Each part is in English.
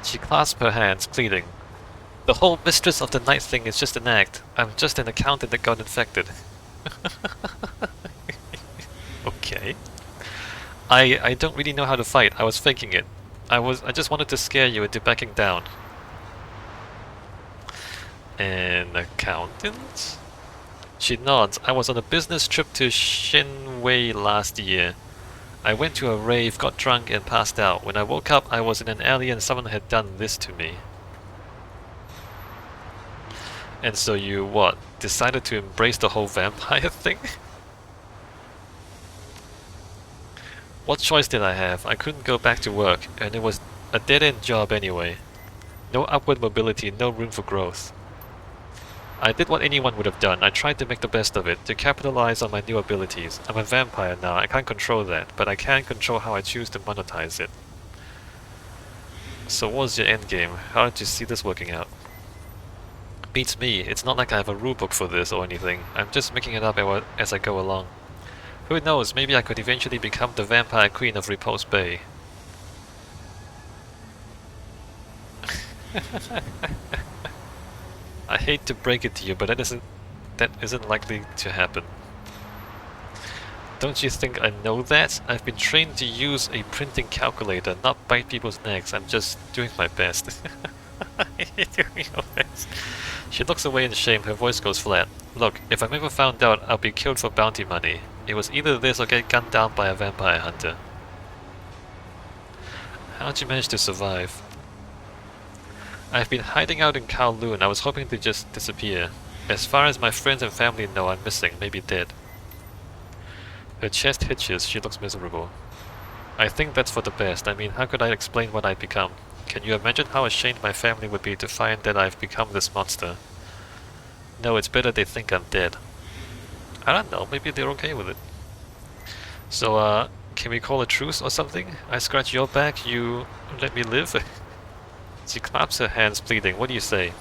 She clasped her hands, pleading. The whole Mistress of the Night thing is just an act. I'm just an accountant that got infected. Okay. I don't really know how to fight. I was faking it. I just wanted to scare you into backing down. An accountant? She nods. I was on a business trip to Shinwei last year. I went to a rave, got drunk, and passed out. When I woke up, I was in an alley and someone had done this to me. And so you, what, decided to embrace the whole vampire thing? What choice did I have? I couldn't go back to work, and it was a dead-end job anyway. No upward mobility, no room for growth. I did what anyone would have done. I tried to make the best of it, to capitalize on my new abilities. I'm a vampire now, I can't control that, but I can control how I choose to monetize it. So what was your endgame? How did you see this working out? Beats me. It's not like I have a rulebook for this or anything. I'm just making it up as I go along. Who knows, maybe I could eventually become the vampire queen of Repose Bay. I hate to break it to you, but that isn't likely to happen. Don't you think I know that? I've been trained to use a printing calculator, not bite people's necks. I'm just doing my best. Doing your best. She looks away in shame, her voice goes flat. Look, if I'm ever found out, I'll be killed for bounty money. It was either this or get gunned down by a vampire hunter. How'd you manage to survive? I've been hiding out in Kowloon. I was hoping to just disappear. As far as my friends and family know, I'm missing, maybe dead. Her chest hitches, she looks miserable. I think that's for the best. I mean, how could I explain what I've become? Can you imagine how ashamed my family would be to find that I've become this monster? No, it's better they think I'm dead. I don't know, maybe they're okay with it. So, can we call a truce or something? I scratch your back, you let me live? She claps her hands, pleading. What do you say?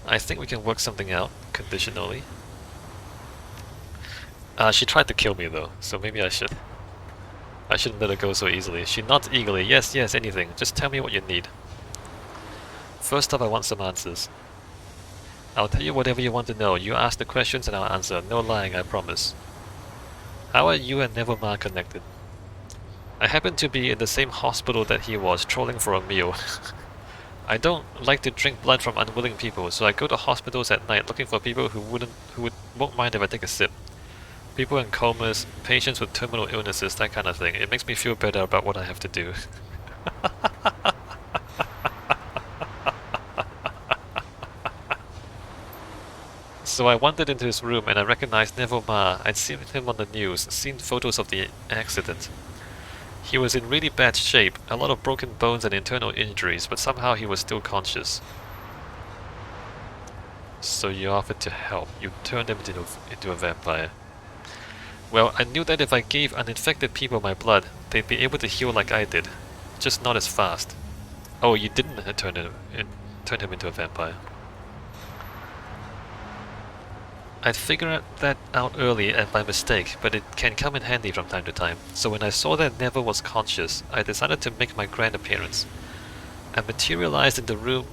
I think we can work something out, conditionally. She tried to kill me though, so maybe I shouldn't let her go so easily. She nods eagerly. Yes, yes, anything. Just tell me what you need. First up, I want some answers. I'll tell you whatever you want to know. You ask the questions and I'll answer. No lying, I promise. How are you and Nevermar connected? I happened to be in the same hospital that he was, trolling for a meal. I don't like to drink blood from unwilling people, so I go to hospitals at night looking for people who won't mind if I take a sip. People in comas, patients with terminal illnesses, that kind of thing. It makes me feel better about what I have to do. So I wandered into his room and I recognized Nevermar. I'd seen him on the news, seen photos of the accident. He was in really bad shape, a lot of broken bones and internal injuries, but somehow he was still conscious. So you offered to help. You turned him into a vampire. Well, I knew that if I gave uninfected people my blood, they'd be able to heal like I did. Just not as fast. Oh, you didn't turn him into a vampire. I'd figured that out early and by mistake, but it can come in handy from time to time. So when I saw that Never was conscious, I decided to make my grand appearance. I materialized in the room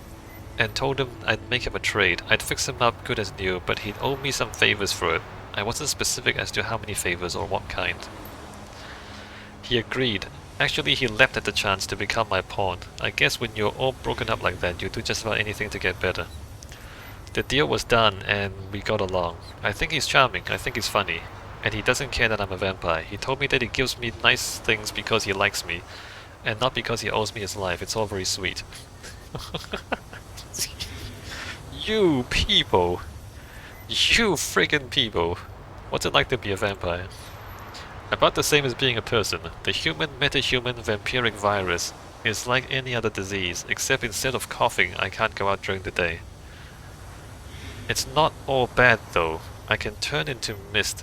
and told him I'd make him a trade. I'd fix him up good as new, but he'd owe me some favors for it. I wasn't specific as to how many favors or what kind. He agreed. Actually, he leapt at the chance to become my pawn. I guess when you're all broken up like that, you do just about anything to get better. The deal was done, and we got along. I think he's charming, I think he's funny. And he doesn't care that I'm a vampire. He told me that he gives me nice things because he likes me, and not because he owes me his life. It's all very sweet. You people! You friggin' people! What's it like to be a vampire? About the same as being a person. The human metahuman vampiric virus is like any other disease, except instead of coughing, I can't go out during the day. It's not all bad though. I can turn into mist,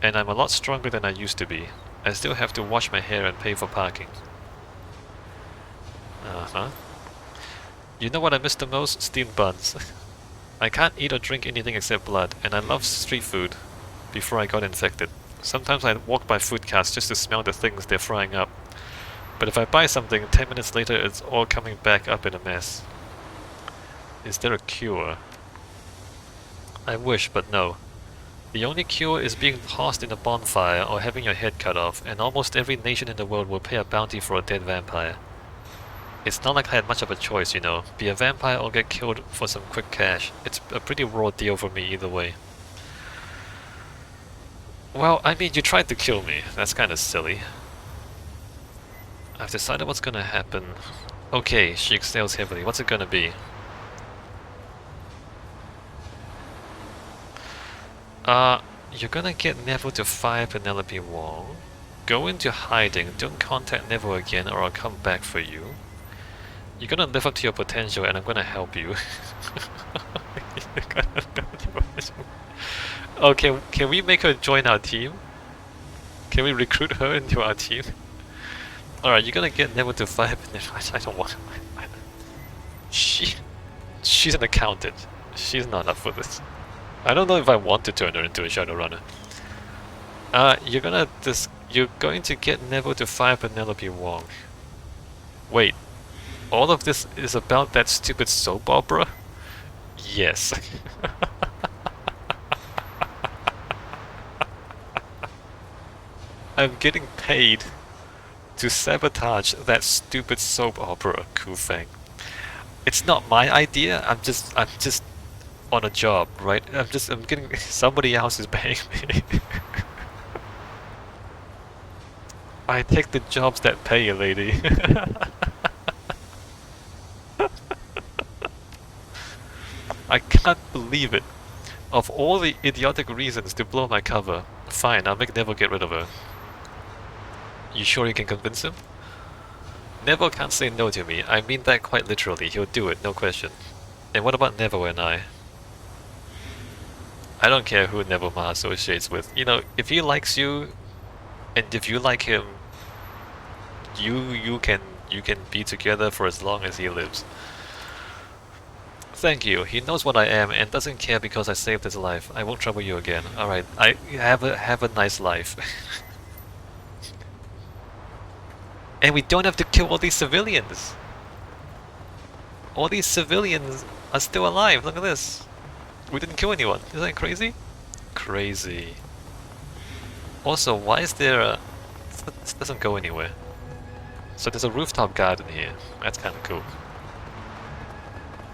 and I'm a lot stronger than I used to be. I still have to wash my hair and pay for parking. Uh-huh. You know what I miss the most? Steamed buns. I can't eat or drink anything except blood, and I love street food before I got infected. Sometimes I walk by food carts just to smell the things they're frying up. But if I buy something, 10 minutes later it's all coming back up in a mess. Is there a cure? I wish, but no. The only cure is being tossed in a bonfire or having your head cut off, and almost every nation in the world will pay a bounty for a dead vampire. It's not like I had much of a choice, you know. Be a vampire or get killed for some quick cash. It's a pretty raw deal for me either way. Well, I mean, you tried to kill me. That's kind of silly. I've decided what's gonna happen. Okay, she exhales heavily. What's it gonna be? You're gonna get Neville to fire Penelope Wong. Go into hiding, don't contact Neville again or I'll come back for you. You're gonna live up to your potential and I'm gonna help you. Oh, can we make her join our team? Can we recruit her into our team? Alright, you're gonna get Neville to fire Penelope. I don't want... She's an accountant. She's not up for this. I don't know if I want to turn her into a Shadowrunner. You're going to get Neville to fire Penelope Wong. Wait, all of this is about that stupid soap opera? Yes. I'm getting paid to sabotage that stupid soap opera, Kufeng. It's not my idea. I'm just on a job, right? I'm getting somebody else is paying me. I take the jobs that pay, lady. I can't believe it. Of all the idiotic reasons to blow my cover, fine, I'll make Neville get rid of her. You sure you can convince him? Neville can't say no to me. I mean that quite literally. He'll do it, no question. And what about Neville and I? I don't care who Neville Ma associates with. You know, if he likes you, and if you like him, you can be together for as long as he lives. Thank you. He knows what I am and doesn't care because I saved his life. I won't trouble you again. Alright, I have a nice life. And we don't have to kill all these civilians. All these civilians are still alive. Look at this. We didn't kill anyone. Isn't that crazy? Crazy. Also, why is there a... This doesn't go anywhere. So there's a rooftop garden here. That's kind of cool.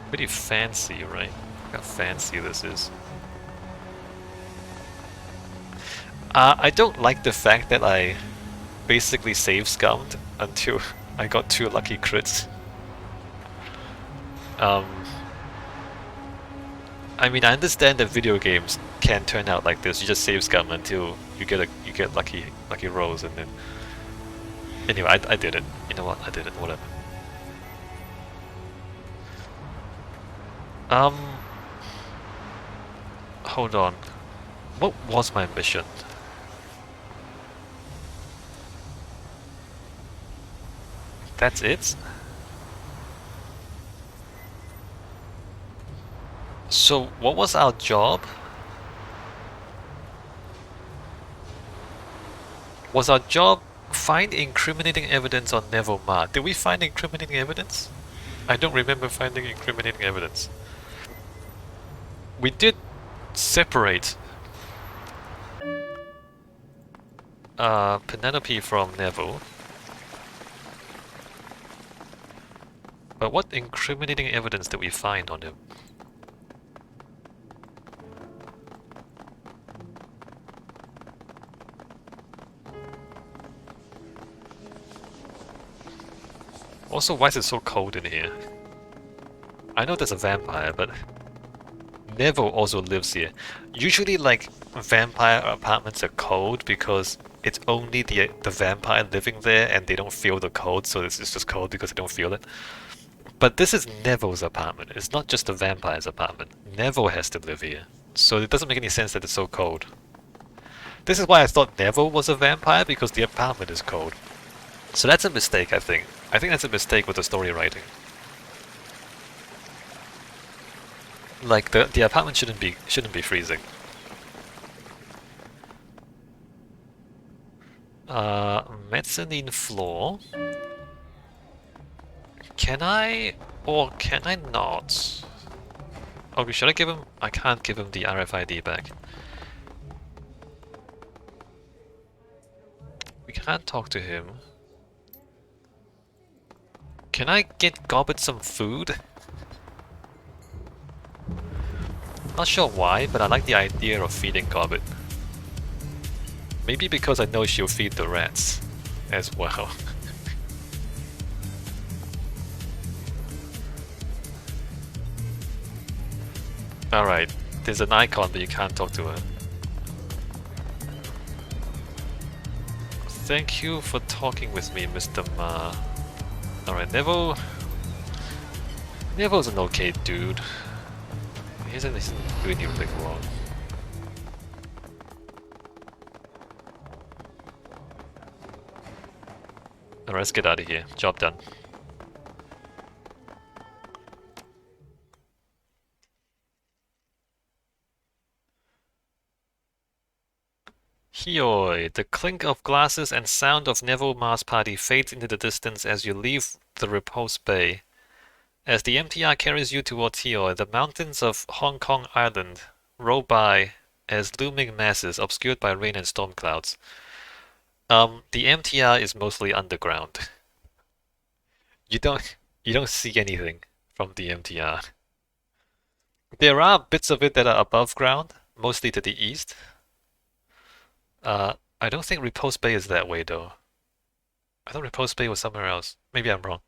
Pretty fancy, right? Look how fancy this is. I don't like the fact that I basically save scummed until I got 2 lucky crits. I mean, I understand that video games can turn out like this. You just save scum until you get lucky rolls, and then anyway, I did it. You know what? I did it. Whatever. Hold on. What was my mission? That's it? So, what was our job? Was our job find incriminating evidence on Neville Ma? Did we find incriminating evidence? I don't remember finding incriminating evidence. We did separate Penelope from Neville. But what incriminating evidence did we find on him? Also, why is it so cold in here? I know there's a vampire, but Neville also lives here. Usually, like, vampire apartments are cold because it's only the vampire living there and they don't feel the cold, so it's just cold because they don't feel it. But this is Neville's apartment. It's not just the vampire's apartment. Neville has to live here. So it doesn't make any sense that it's so cold. This is why I thought Neville was a vampire, because the apartment is cold. So that's a mistake, I think. I think that's a mistake with the story writing. Like, the apartment shouldn't be freezing. Mezzanine floor. Can I, or can I not? Okay, should I give him? I can't give him the RFID back. We can't talk to him. Can I get Gobbet some food? Not sure why, but I like the idea of feeding Gobbet. Maybe because I know she'll feed the rats as well. Alright, there's an icon but you can't talk to her. Thank you for talking with me, Mr. Ma. Alright, Neville... Neville's an okay dude. He isn't doing anything wrong. Alright, let's get out of here. Job done. Hioi! The clink of glasses and sound of Neville Ma's party fades into the distance as you leave the Repose Bay. As the MTR carries you towards Hioi, the mountains of Hong Kong Island roll by as looming masses obscured by rain and storm clouds. The MTR is mostly underground. You don't see anything from the MTR. There are bits of it that are above ground, mostly to the east. I don't think Repose Bay is that way though. I thought Repose Bay was somewhere else. Maybe I'm wrong.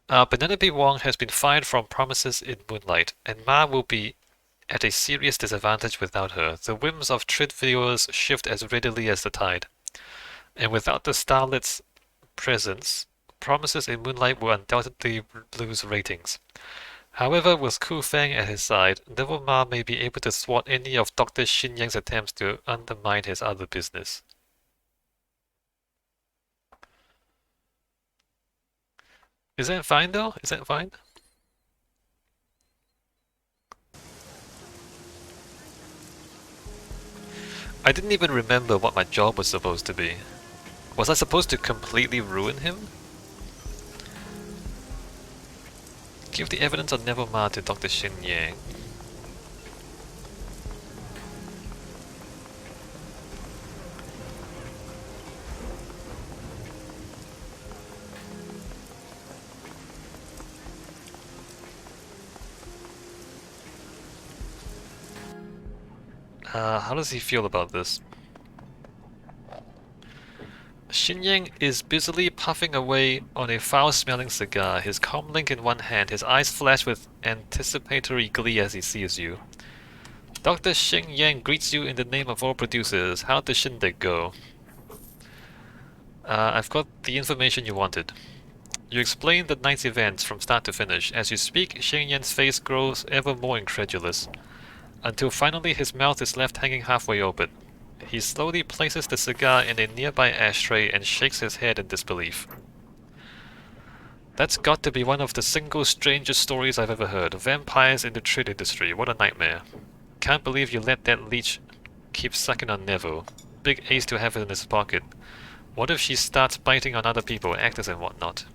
Penelope Wong has been fired from Promises in Moonlight, and Ma will be at a serious disadvantage without her. The whims of Trid viewers shift as readily as the tide. And without the Starlet's presence, Promises in Moonlight will undoubtedly lose ratings. However, with Ku Feng at his side, Neville Ma may be able to thwart any of Dr. Xin Yang's attempts to undermine his other business. Is that fine though? Is that fine? I didn't even remember what my job was supposed to be. Was I supposed to completely ruin him? Give the evidence on Neville Ma to Dr. Xin Yang. How does he feel about this? Xin Yang is busily puffing away on a foul-smelling cigar, his comlink in one hand, his eyes flash with anticipatory glee as he sees you. Dr. Xin Yang greets you in the name of all producers. How'd the shindig go? I've got the information you wanted. You explain the night's events from start to finish. As you speak, Xin Yan's face grows ever more incredulous, until finally his mouth is left hanging halfway open. He slowly places the cigar in a nearby ashtray and shakes his head in disbelief. That's got to be one of the single strangest stories I've ever heard. Vampires in the trade industry, what a nightmare. Can't believe you let that leech keep sucking on Neville. Big ace to have it in his pocket. What if she starts biting on other people, actors and whatnot?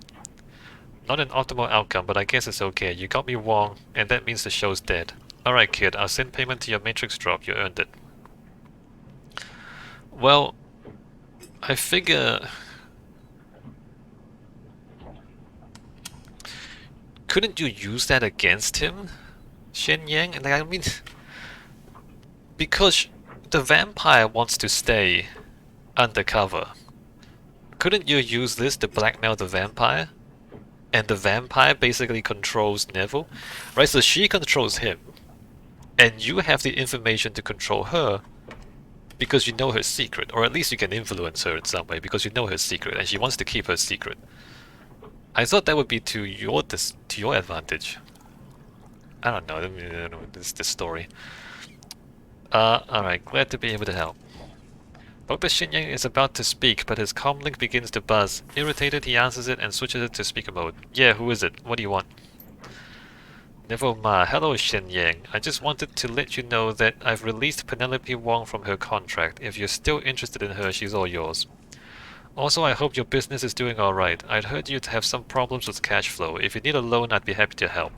Not an optimal outcome, but I guess it's okay. You got me wrong, and that means the show's dead. Alright kid, I'll send payment to your Matrix drop, you earned it. Well, I figure... Couldn't you use that against him, Shen Yang? And I mean... Because the vampire wants to stay undercover. Couldn't you use this to blackmail the vampire? And the vampire basically controls Neville? Right, so she controls him. And you have the information to control her because you know her secret, or at least you can influence her in some way because you know her secret and she wants to keep her secret. I thought that would be to your advantage. I don't know, this story. Alright, glad to be able to help. Dr. Shinyang is about to speak, but his comlink begins to buzz. Irritated, he answers it and switches it to speaker mode. Yeah, who is it? What do you want? Neville Ma, hello Shen Yang. I just wanted to let you know that I've released Penelope Wong from her contract. If you're still interested in her, she's all yours. Also, I hope your business is doing alright. I'd heard you'd have some problems with cash flow. If you need a loan, I'd be happy to help.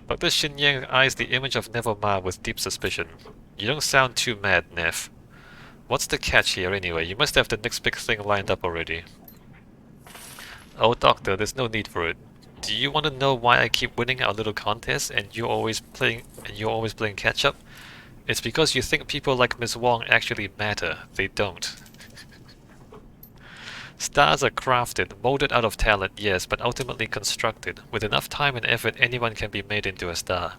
Dr. Shin Yang eyes the image of Neverma with deep suspicion. You don't sound too mad, Neff. What's the catch here anyway? You must have the next big thing lined up already. Oh, Doctor, there's no need for it. Do you want to know why I keep winning our little contests and you're always playing catch up? It's because you think people like Miss Wong actually matter. They don't. Stars are crafted, molded out of talent, yes, but ultimately constructed. With enough time and effort, anyone can be made into a star.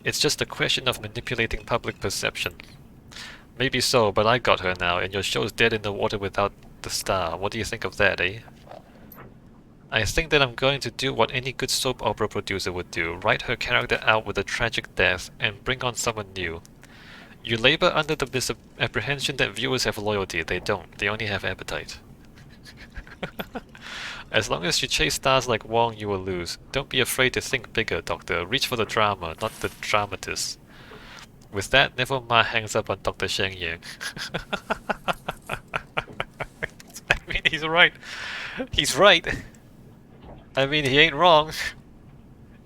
It's just a question of manipulating public perception. Maybe so, but I got her now, and your show's dead in the water without the star. What do you think of that, eh? I think that I'm going to do what any good soap opera producer would do, write her character out with a tragic death, and bring on someone new. You labor under the misapprehension that viewers have loyalty. They don't. They only have appetite. As long as you chase stars like Wong, you will lose. Don't be afraid to think bigger, Doctor. Reach for the drama, not the dramatist. With that, Neverma hangs up on Dr. Sheng Yang. I mean, he's right. He's right. I mean, he ain't wrong.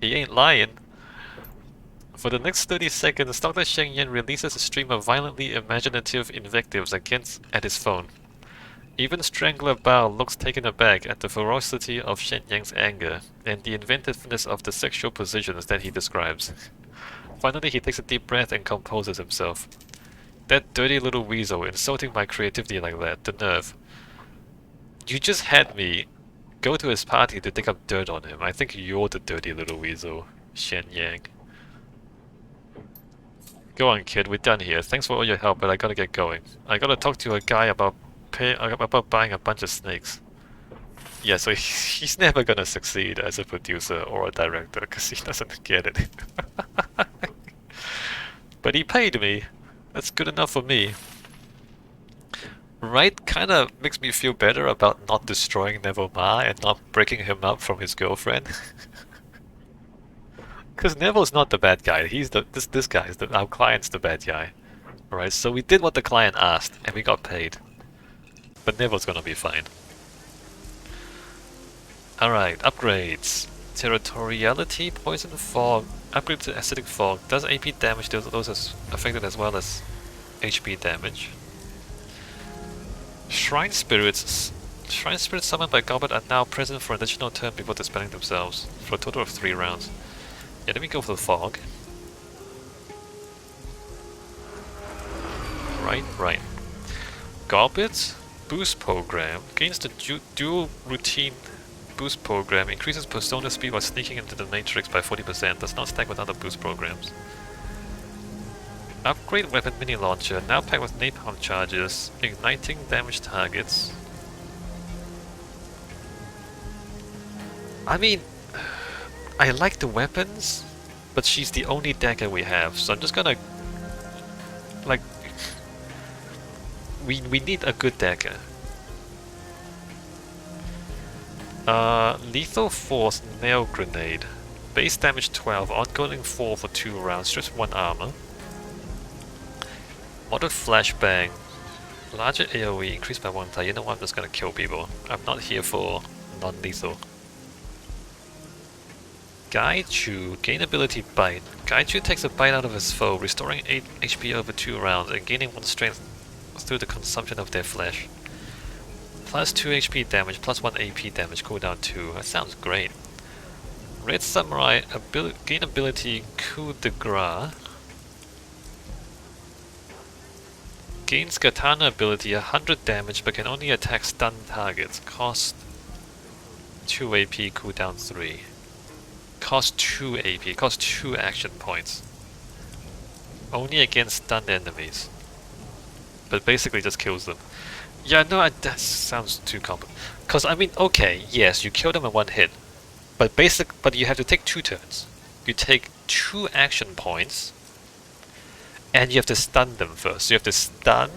He ain't lying. For the next 30 seconds, Dr. Sheng Yan releases a stream of violently imaginative invectives at his phone. Even Strangler Bao looks taken aback at the ferocity of Shen Yang's anger and the inventiveness of the sexual positions that he describes. Finally, he takes a deep breath and composes himself. That dirty little weasel insulting my creativity like that, the nerve. You just had me go to his party to dig up dirt on him. I think you're the dirty little weasel, Shen Yang. Go on, kid, we're done here. Thanks for all your help, but I gotta get going. I gotta talk to a guy about buying a bunch of snakes. Yeah, so he's never gonna succeed as a producer or a director because he doesn't get it. But he paid me. That's good enough for me. Right? Kinda makes me feel better about not destroying Neverma and not breaking him up from his girlfriend. Because Neville's not the bad guy. He's this guy is our client's the bad guy. Alright, so we did what the client asked and we got paid. But Neville's gonna be fine. Alright, upgrades. Territoriality, Poison Fog, upgrade to Acidic Fog. Does AP damage to those affected as well as HP damage. Shrine Spirits summoned by Goblet are now present for an additional turn before dispelling themselves, for a total of 3 rounds. Yeah, let me go for the Fog. Right. Goblet Boost Program gains the dual routine boost program, increases persona speed while sneaking into the matrix by 40%, does not stack with other boost programs. Upgrade weapon mini launcher, now packed with napalm charges, igniting damaged targets. I mean, I like the weapons, but she's the only dagger we have, so I'm just gonna... like... We need a good dagger. Lethal Force Nail Grenade. Base damage 12, ongoing 4 for 2 rounds, just 1 armor. Modded Flashbang. Larger AoE, increased by 1 die. You know what, I'm just gonna kill people. I'm not here for non-lethal. Gaichu, gain ability Bite. Gaichu takes a bite out of his foe, restoring 8 HP over 2 rounds and gaining 1 strength through the consumption of their flesh. Plus 2 HP damage, plus 1 AP damage, cooldown 2. That sounds great. Red Samurai, gain ability Coup de Grace. Gains Katana ability 100 damage but can only attack stunned targets. Cost 2 AP, cooldown 3. Cost 2 AP, cost 2 action points. Only against stunned enemies. But basically just kills them. Yeah, no, that sounds too complicated. Because, I mean, okay, yes, you kill them in 1 hit. But you have to take 2 turns. You take 2 action points. And you have to stun them first. So you have to stun.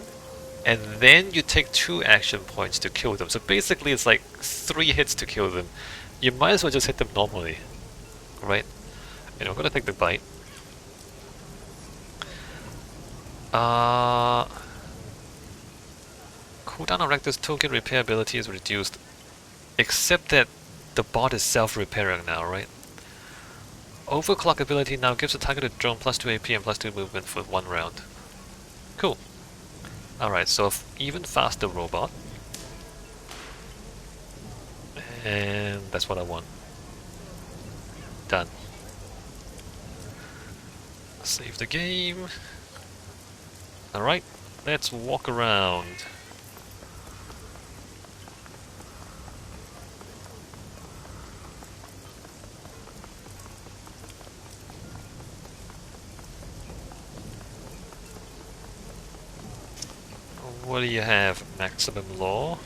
And then you take 2 action points to kill them. So basically it's like 3 hits to kill them. You might as well just hit them normally. Right? And I'm gonna take the bite. Cooldown on Rector's token repair ability is reduced, except that the bot is self-repairing now, right? Overclock ability now gives the target a drone plus 2 AP and plus 2 movement for 1 round. Cool. Alright, so even faster robot. And that's what I want. Done. Save the game. Alright, let's walk around. What do you have? Maximum law?